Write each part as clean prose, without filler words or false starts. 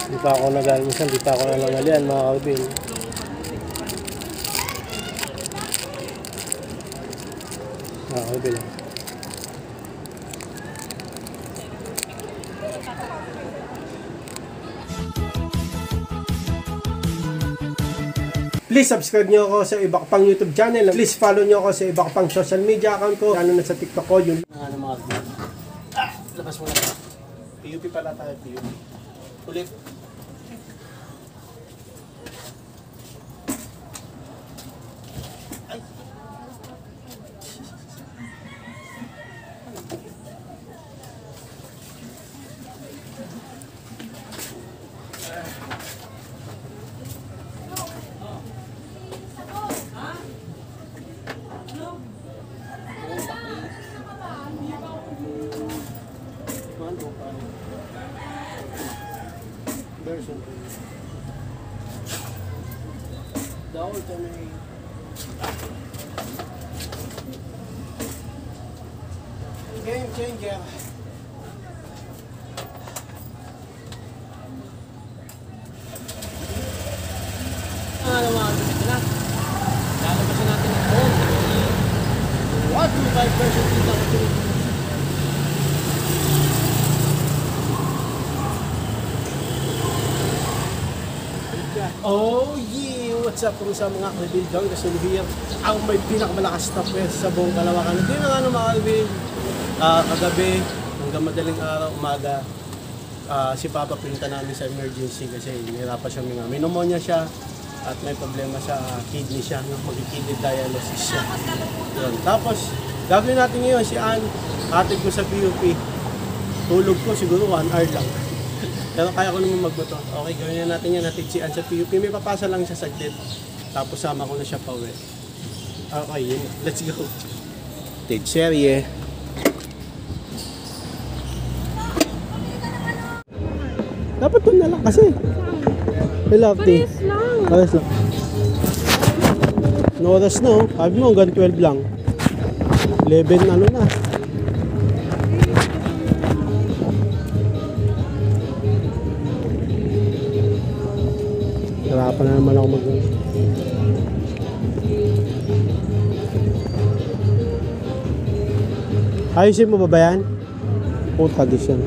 Di pa ako nag-almusal, di pa ako nanangalian mga kabil. Mga kabil. Please subscribe nyo ako sa iba pang YouTube channel. Please follow nyo ako sa iba pang social media account ko. Lalo na sa TikTok ko. Yun. Labas mo na. PUP pala tayo. PUP. Ulit. Ay. Version the alternate game changer. Ano mga gamit na? Lalabasan natin ang phone. 125 version dito ang oh yeah! What's up kung sa mga kabil dyan? Kasi here, ang may pinakamalakas na pwes sa buong Kalawakan. Hindi na nga mga kabil. Kagabi, hanggang madaling araw, umaga, si Papa pinunta namin sa emergency kasi nahirapan siya may pneumonia siya at may problema sa kidney siya. Mag-kidney dialysis siya. Yun. Tapos, gagawin natin ngayon si Ann, hatid ko sa PUP. Tulog ko siguro 1 hour lang. Pero kaya ko naman magbuto. Okay, gawin na natin yan. Natin si Ann sa PUP. May papasa lang siya saglit. Tapos sama ko na siya pa uwi. Okay, yun. Let's go. Take serye. Dapat doon na lang kasi. Pares lang. Pares lang. No oras na. Sabi mo hanggang 12 lang. 11 ano na. Harapan na naman ako mag- ayusin mo ba ba yan? Puta disyon.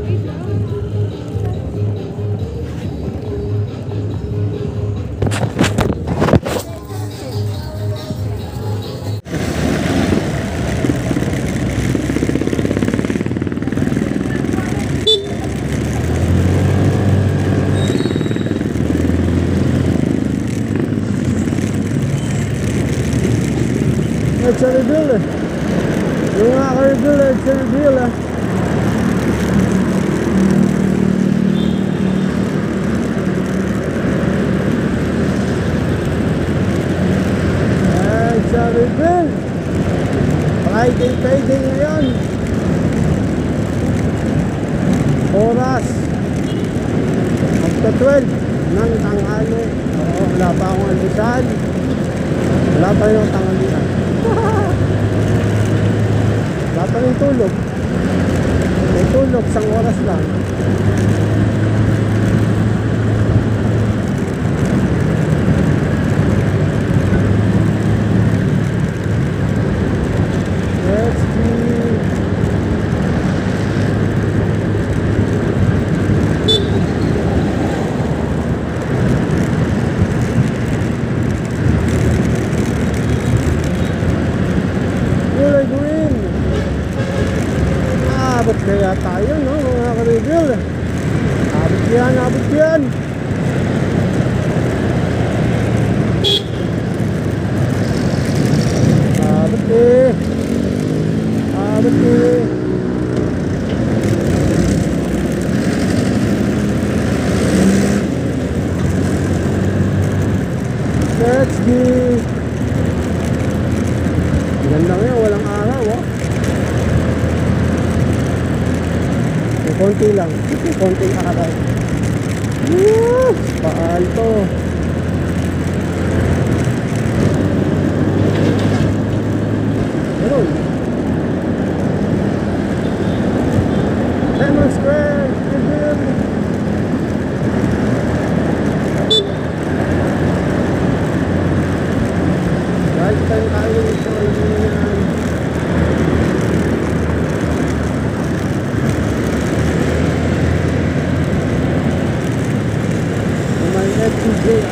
It's a reveal eh. Yung nga ka-reveal eh, it's a reveal eh. It's a reveal. Friday ngayon. Oras after 12 ng tanghali. Oo, wala pa akong almusal. Wala pa yung tanghalian. Wala pa rin tulog. May tulog, 1 oras lang. Let's see. Abot kaya tayo, no, mga ka-reveal. Abot yan, abot yan. Abot eh. Abot eh. Let's go. Ganda ngayon, walang araw, oh. Konti lang, konting araw. Paalto. Meron. Lemon Square,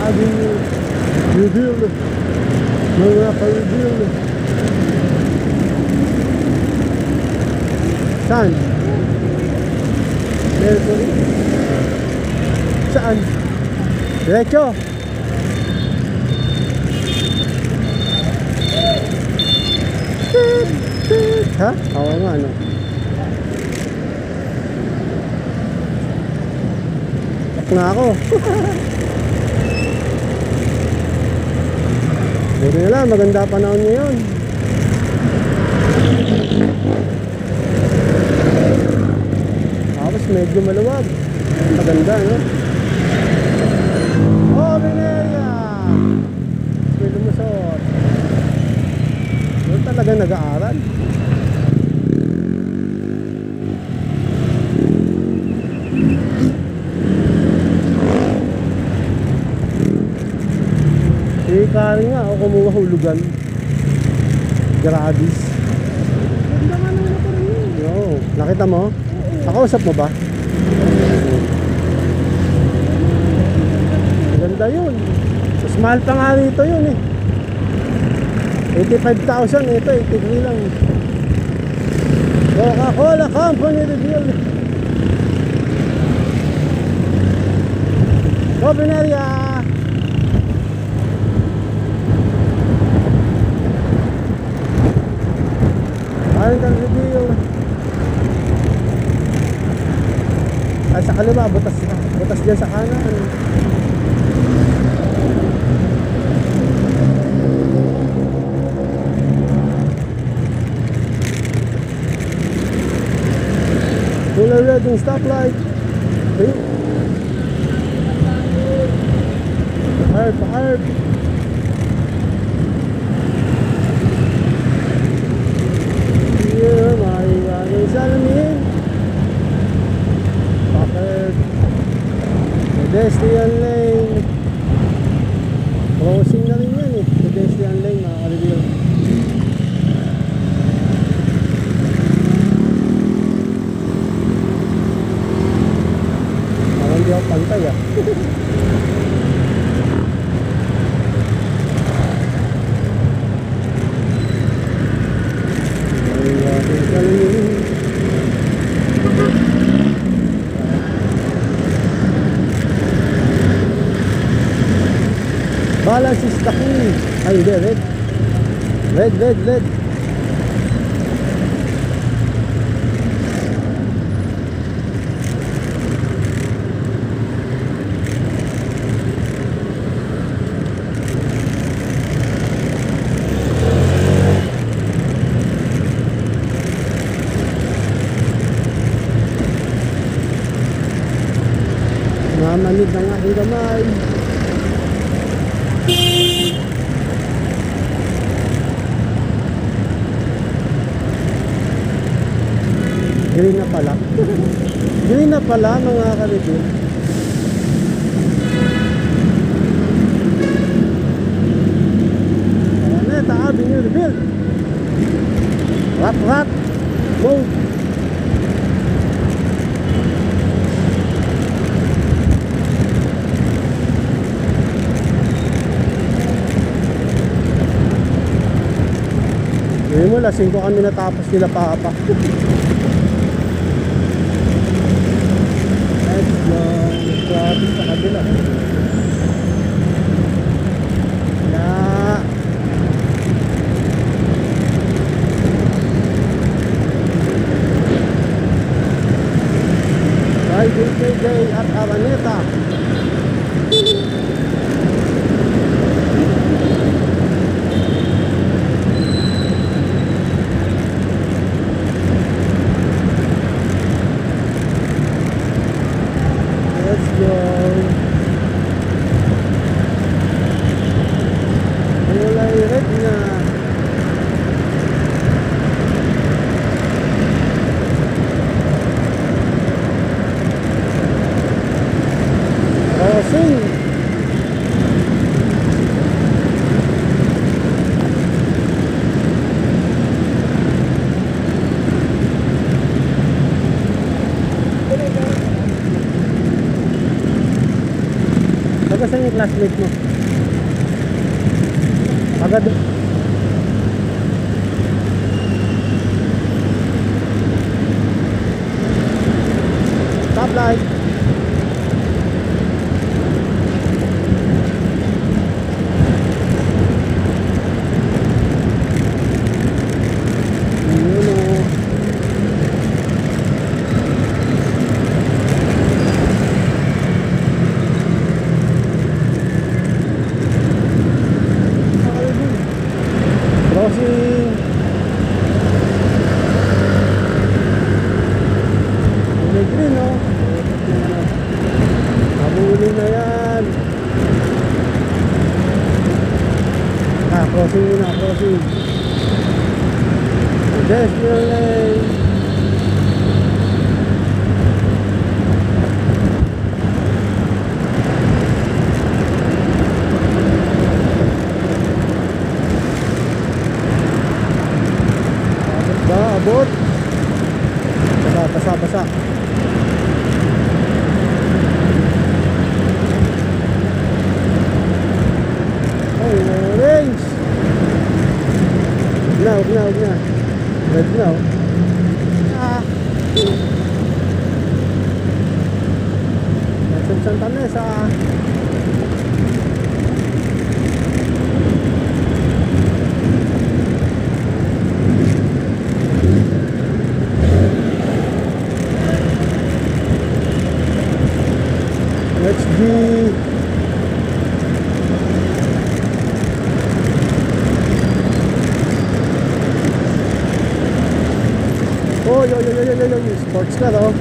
Avenue Reveal, mga ka-reveal. Saan? Mercury? Saan? Diretso? Ha? Oo nga, ano? Nga ako. Buti na lang, maganda panahon ngayon. Tapos medyo maluwag. Maganda, no? Oh, Mineria! May lumusot. Doon talaga nag-aaral. Kari nga ako kumuha hulugan. Gratis. Ganda nga ng motor niyo. Oo. Nakita mo? Nakausap mo ba? Ganda yun. Mas mahal pa nga rito yun eh. 85,000. Ito 83 lang. Coca-Cola Company reveal. Go Binaria! Ayun reveal. Ay sa kaliwa, butas dyan sa kanan. Full red yung stoplight. Okay. Hard. Here, may salamin. Bakit? Pedestrian lane. Crossing na rin yan eh. Pedestrian lane, mga ka-review. Parang hindi ako pantay ah. Balance is the key. Ay, hindi, red. Red. Mamanid ng aking kamay. Green na pala. Green na pala mga ka-review. Araneta Avenue reveal. Rat mode. Ngayon mo, lasing ko kami natapos nila papa. Traffic sa kabila. Friday Day at Araneta. Taga saan yung classmate mo? Agad. Stoplight. Ayun o. Crossing. May green o. Nabuli na yan. Crossing muna, crossing. Pedestrian lane. Abot ba? Abot? Basa. Oh, orange. Huwag na. Red na, oh. Natin Santa Mesa. Let's be. Oh, yo, sports car, oh.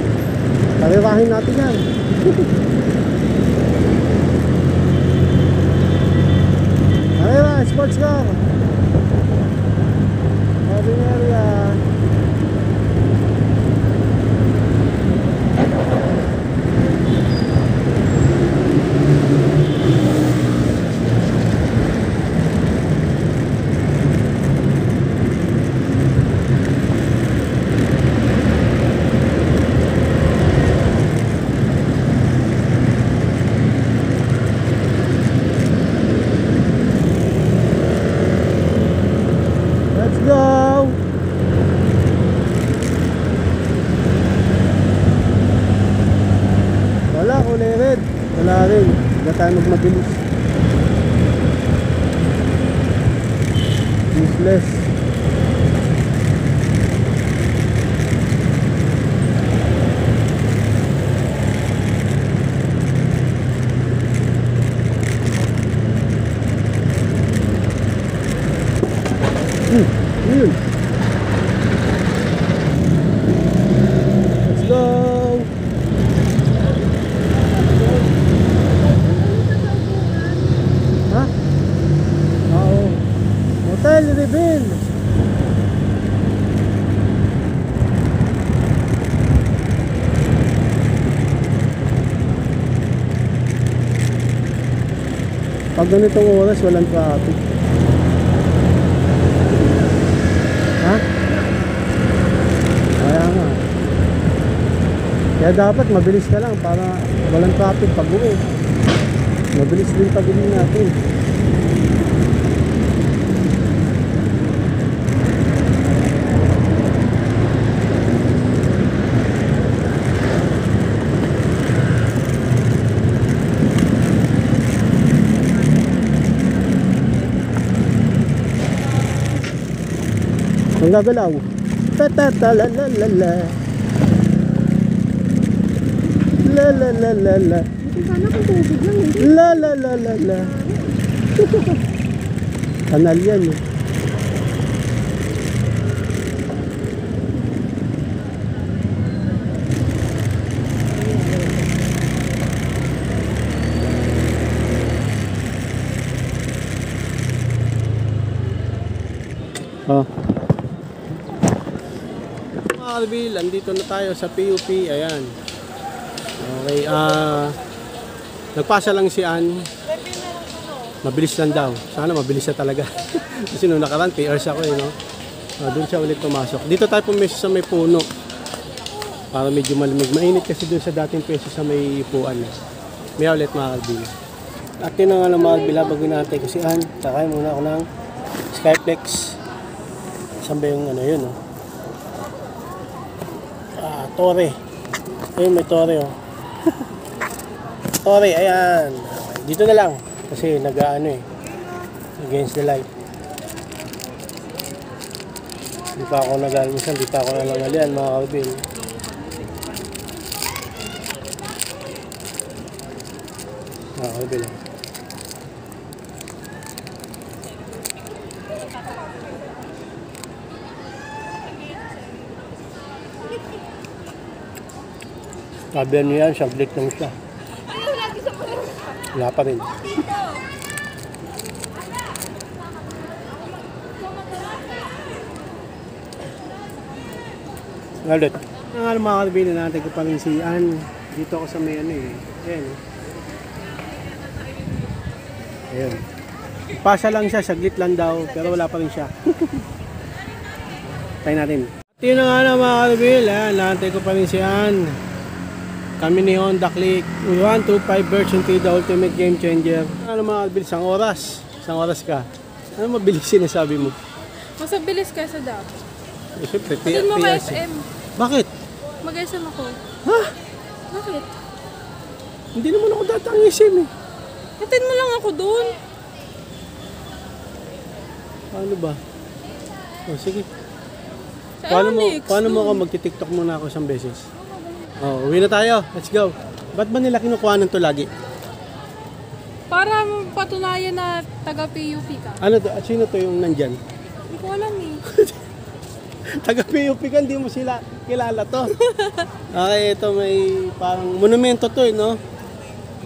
Karirahin natin yan. Karira, sports car. Loading area. Let's go! Wala, kulay red. Wala rin. Hindi tayo magmabilis. Useless. Yun. Let's go. Ha? Oo. Hotel Reveal. Pag ganitong oras walang traffic. Ha? Kaya nga. Kaya dapat mabilis ka lang para walang traffic pag uwi. Mabilis din pag-uwi natin. Ang gagalaw. Ta-ta-ta la la la la. La la la la la. Sana kung tubig lang, hindi. La la la la la. Kanal yan eh. Oh. Mga Alvil, andito na tayo sa PUP. Ayan. Okay, nagpasa lang si Ann. Mabilis lang daw. Sana mabilis na talaga. Kasi nung nakaraan, PRs ako eh, no? Doon siya ulit pumasok. Dito tayo pumeso sa may puno. Para medyo malamig. Mainit kasi doon sa dating peso sa may upuan. May ulit mga Alvil. At yun na nga ng mga bilabag natin ko si Ann. Kakain muna ako ng Skyflex. Saan ba yung ano yun, oh? Tore. Ayun, may tore, oh. Tore, ayan. Dito na lang. Kasi nag-ano eh. Against the light. Hindi pa ako nag-almusal. Hindi pa ako nalangalian, mga kalbil. Mga kalbil, oh. Sabihan niya yan, saglit lang siya. Wala pa rin. Galit. Ang alam mga kalbili natin ko pa rin si Ann. Dito ako sa may ano eh. Ayan. Ayan. Pasa lang siya, saglit lang daw. Pero wala pa rin siya. Tayo natin. At yun na nga na mga kalbili. Natin ko pa rin si Ann. Kami ni Honda Click 125 version 3, the ultimate game changer. Ano mga kalbili? Isang oras. Isang oras ka. Ano mabilis sinasabi mo? Mas mabilis kaysa dati. Eh, siyempre, Atin mo ka SM. Bakit? Mag-SM ako. Ha? Bakit? Hindi naman ako dati ang SM eh. Atin mo lang ako doon. Paano ba? O sige. Sa Paano mo ako magti-TikTok muna ako isang beses? Oh, uwi na tayo. Let's go. Ba't ba nila kinukuhanan to lagi? Para patunayan na taga-PUP ka. Ano to? At sino to yung nandyan? Hindi ko alam eh. Taga-PUP ka, hindi mo sila kilala to. Okay, ito may parang monumento to eh, no?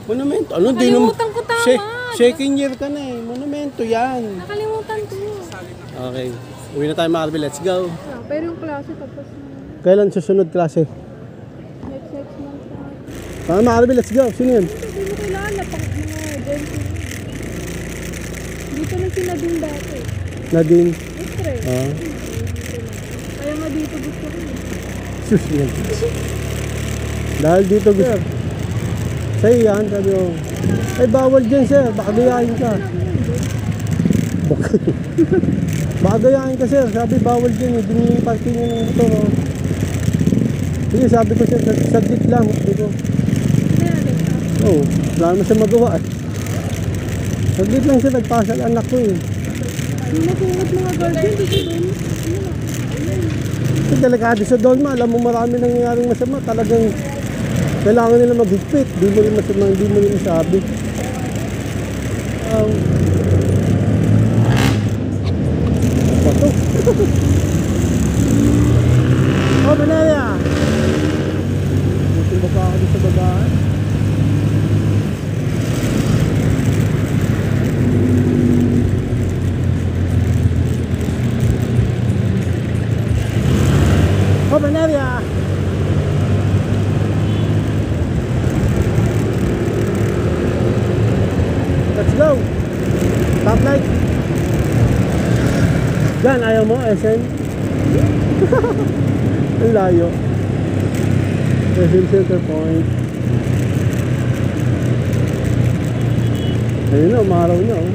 Monumento. Ano? Nakalimutan ko tama. Second year ka na eh. Monumento yan. Nakalimutan ko. Okay. Uwi na tayo mga kalbi. Let's go. Pero yung klase tapos Kailan susunod klase? next month na. Tama mga kalbi. Let's go. Sino yun? Hindi mo kilala pang mga dentist. Dito na sila din dati. Nadine. Siyempre. Ah. Kaya nga dito gusto ko eh. Sus yan. Dahil dito gusto. Sa'yo yan, sabi ko. Ay bawal dyan sir, baka gayahin ka. Baka gayahin ka sir, sabi bawal dyan eh. Dini yung parking nyo ng motor. Oh. Sige, sabi ko sir, saglit lang. Sabi ko. Hindi natin ka. Oo, wala naman siya magawa eh. Saglit lang siya, nagpasal anak ko eh. Yung nakungot mga guardian, dito doon. Sa delikado sa Dolma, alam mo marami nangyayaring masama. Talagang kailangan nila maghigpit. Di mo rin masama, hindi mo rin masabi. Bato. Oh, Manaya! Buti ba pa ako sa babaan? Open area. Let's go. Top light. Diyan, ayaw mo, SN? Ang layo. SN Center Point. Ayun na, umaraw na. Oh.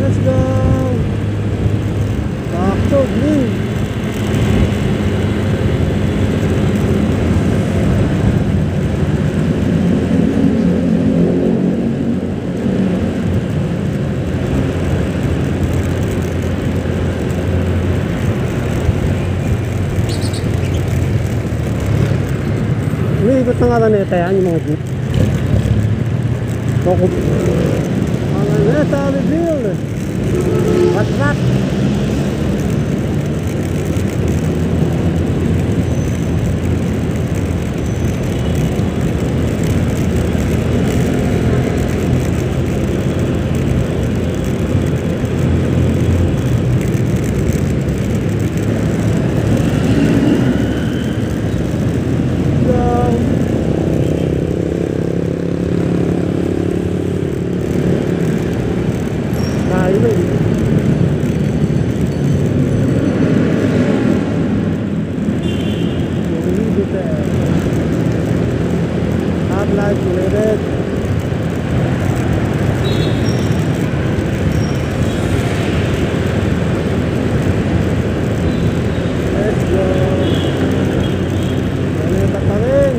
Let's go! Sakto, green! Umiikot na nga neta yan, yung mga jeep. Mga neta, reveal! What's that? Alright, ulit. Let's go. Ulit pa rin.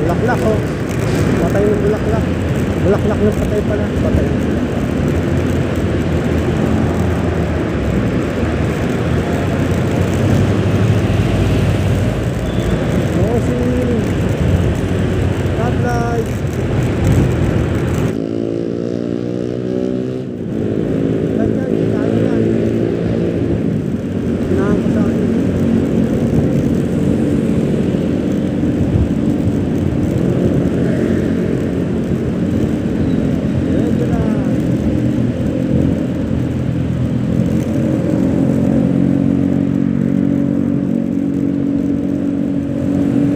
Bulaklak oh. Patay ng bulaklak. Bulaklak ng patay pala. Patay. Stoplight. Ganyan, kaya yan. Sinahan ko sa akin. Ito na.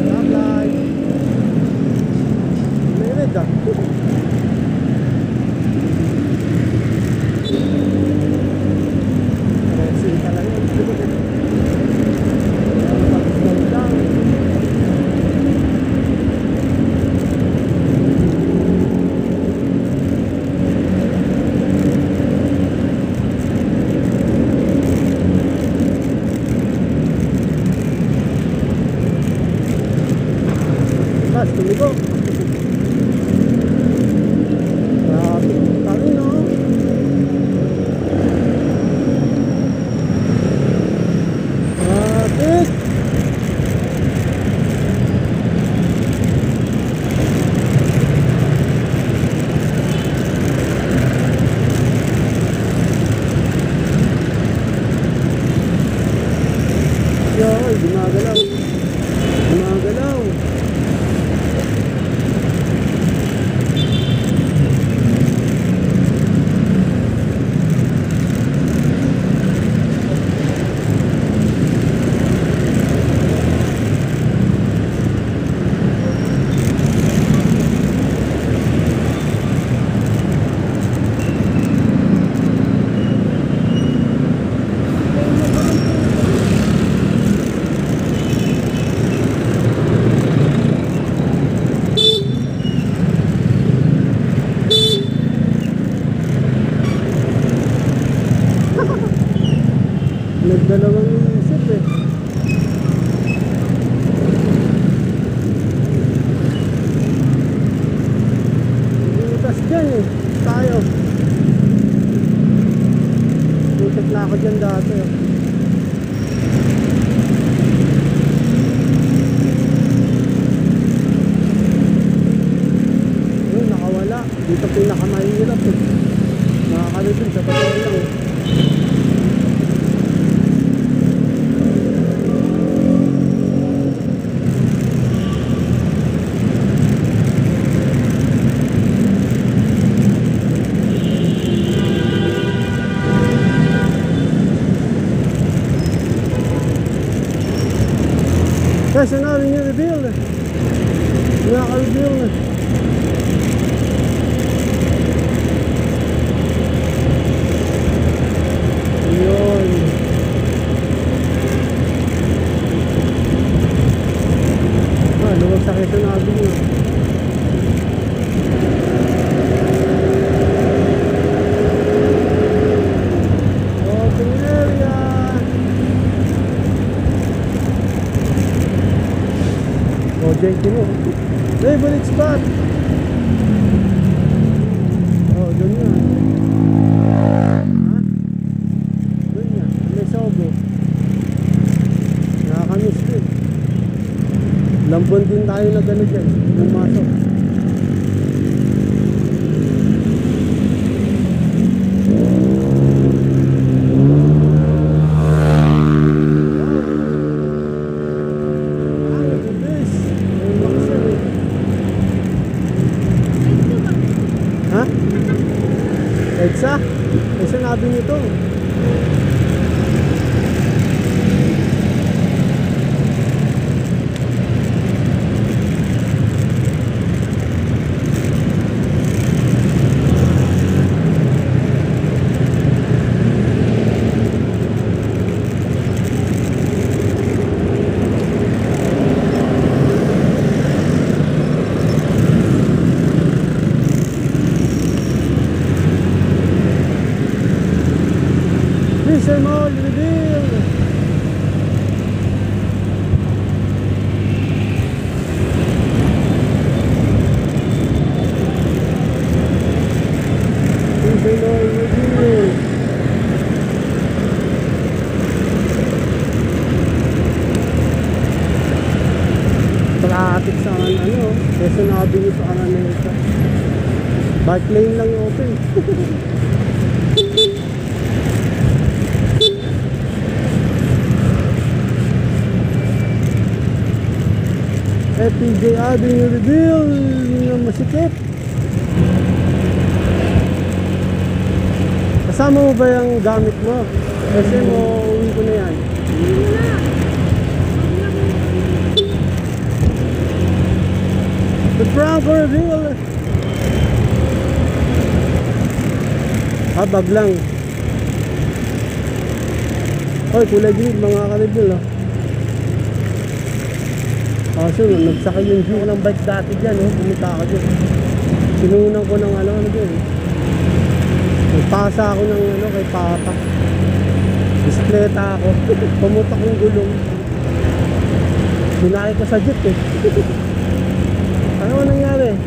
Stoplight. Meron ah. Racing ka lang yun. Slow down. Mas, tumigo. Traffic pa rin, no? Traffic! Yoy, gumagalaw. Gumagalaw. Nagdalawang isip eh. Butas dyan eh. Tayo. Butas na ako dyan dati eh. Ayun, nakawala. Dito pinakamahirap eh. Nakakalibin sa totoo lang eh. Kasi na rin yung reveal eh. Naka-reveal eh. Yun. Luwag sa Quezon Avenue. Open area. Jake mo. Favorite spot. Oh, doon yan. Ha? Doon yan. May sobo. Nakakamiss din. Lambon din tayo na gano'n dyan. Pumasok. Edsa? Eh, sinabi nito. sa ano, Quezon Avenue sa Araneta. Bike lane lang yung open. FPJ Avenue reveal ng masikip. Kasama mo ba yung gamit mo? Kasi mo uwi ko na yan. Hindi mo na. The Franco reveal. Bag lang. Hoy, kulay green mga ka-reveal oh. Kaso nagsakay yung view ng bike dati dyan oh. Pumunta ako dyan. Sinunan ko ng ano dyan. Nagpasa ako ng ano kay Papa. Bisikleta ako. Pumutok yung gulong. Sinakay ko sa jeep eh. Ano nangyari?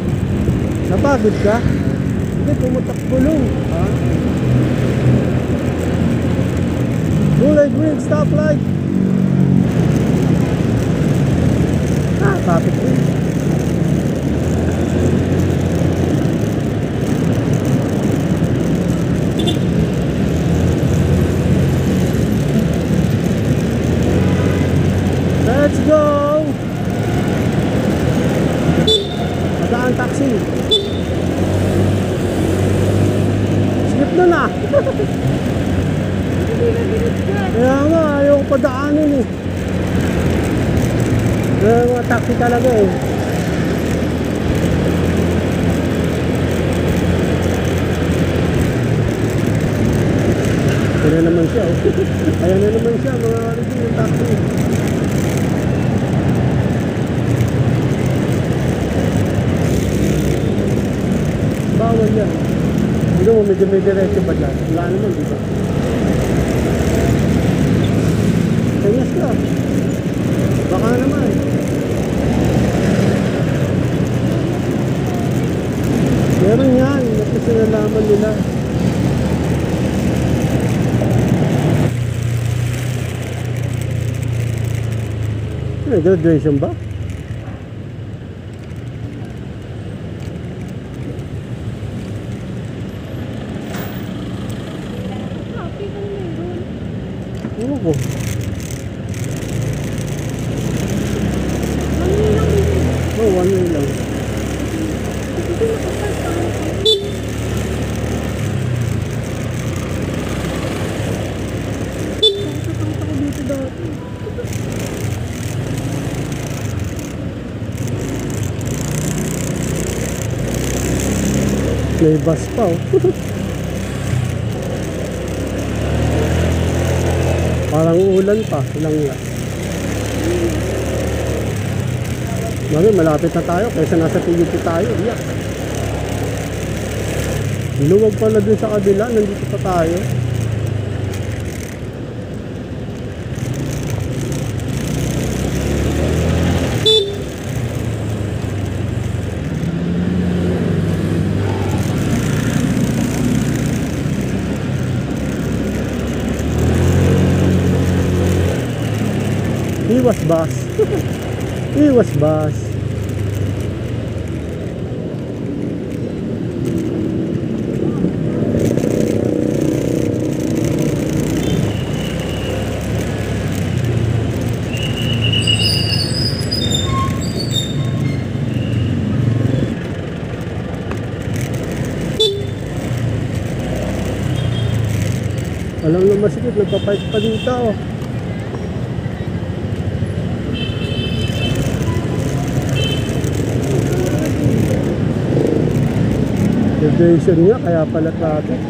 Napagod ka? Hindi, pumutok gulong. Ha? Kulay green, stoplight. Traffic din. Let's go! Madaan taxi. Skip na na. Kaya nga, ayaw ko padaanin eh. Mga taxi talaga eh. Ayan na naman siya oh. Ayan na naman siya mga review ng taxi. Bawal yan. Hindi mo medyo may diretso ba dyan? Wala naman diba? Kanyas ka. Baka naman. Meron yan. Kasi nalaman nila. May graduation ba? Traffic ang meron. Ano ko? Ano yun lang dito? Oh, 1 way lang. Hindi nakapal tayo. Nakasakanta ko dito dati. May bus pa oh. Parang ulan pa. Ilang yan. Mami, malapit na tayo. Kaysa nasa PUP tayo. Yeah. Luwag pala dun sa kabila. Nandito pa tayo. Iwas bus. Iwas bus. Alam na masikip, nagpapipe pa dito oh. Graduation niya, kaya pala traffic.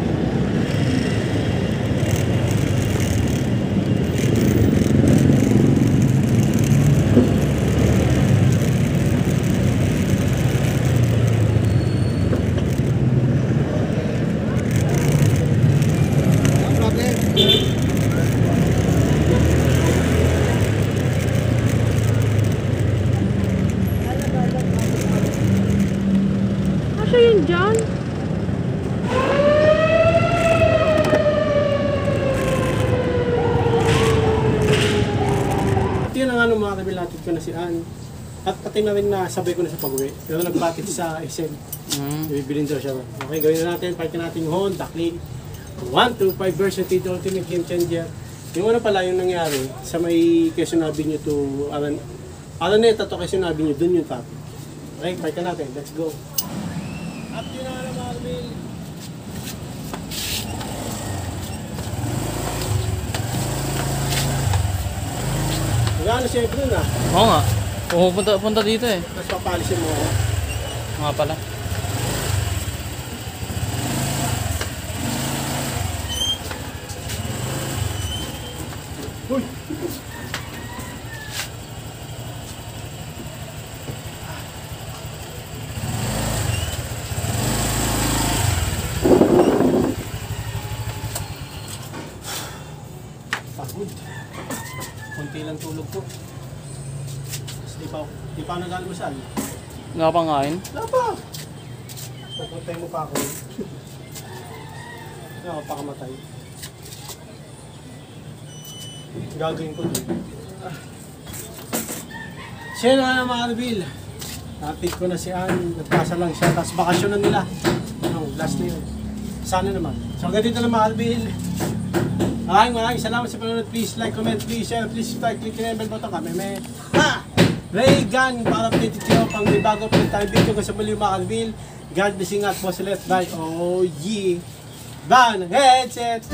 Asya yun dyan? Ito yun ang ano mga kabilatid ko na si Ann. At pati na rin na sabay ko na sa pag-uwi. Pero nagbatik sa SM. Ibibilin daw siya. Okay, gawin na natin. Parkin natin yung Honda Click 125 version T Ultimate Game Changer. Yung ano pala yung nangyari sa may Quezon Avenue to Araneta to Quezon Avenue, dun yung topic. Okay, parkin natin. Let's go. At yun na nga Marvel. Magkano siya ito na? Oo nga. Punta dito eh. Tapos papalisin mo ako. Nga pala. Uy! Pagod. Kunti lang tulog ko. Tapos di pa ako nag-almusal. Nga pangain. Wala pa! Pupuntay mo pa ako. Hindi ako pakamatay. Gagawin ko din. Siya na mga Arvil. Napit ko na si Ann. Nagpasa lang siya. Tapos bakasyon na nila. Last na yun. Sana naman. So hanggang dito na mga Arvil. Maraming salamat sa panonood. Please like, comment, please share, please subscribe, click yung bell button kami. Ray Gun para updated kayo pang may bago pa rin tayo video ko sa muli mga Arvil. God blessing at po sa left by OG Van Headset.